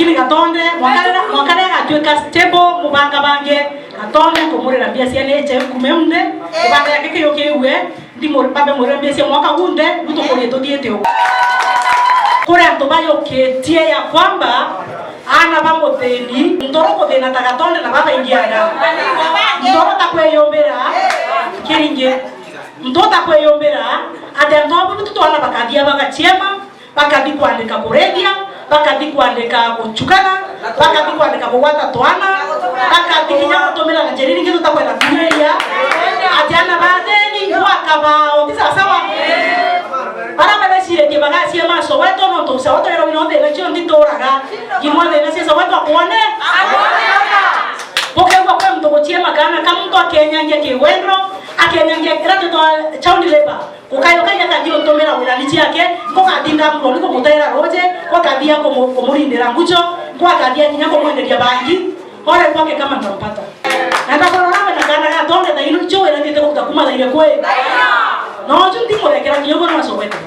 lakini gatonde mwakare gatweka stable mubanga bange gatonde kumurira mbia cia neche kumemne ibanga yake kiyo kiwe ndi muripabe murembia cia mwaka gunde gutukuri tuthiete uko kore antobayo ketie ya kwamba ana bamoteni ndoroko thina ta gatonde na baba ingiana ndoro ta kweyombera kiringe ndota kweyombera ate ndobu tutwana bakadia bagachiema bakathi kwandika kuredia bakathi kwandika guchukana bakathi kwandika kugwata twana bakathi kinya gutumira na jeriri ngi tutakwenda kunyeria ate ana batheni wakabao kisa sawa para bale sire ke bagachi maso weto no to sa weto ero no de lecho nditoraga kimwa de nasi sa weto kuone porque kwa mtu kuchiema kana kama mtu akenyangia kiwendro akenyangia kirato to chaundi leba kukayo kanya kadio tomera wilalichi yake ngokatinda mro niko mutaira roje kwakadia komurindira ngucho kwakadia kinya komwenderia bangi ore kwake kama ndampata nataka nawe na kana tonde na ilu cho ila ndite kutakuma ile kwe no jundi mo lekera kinyo na soweto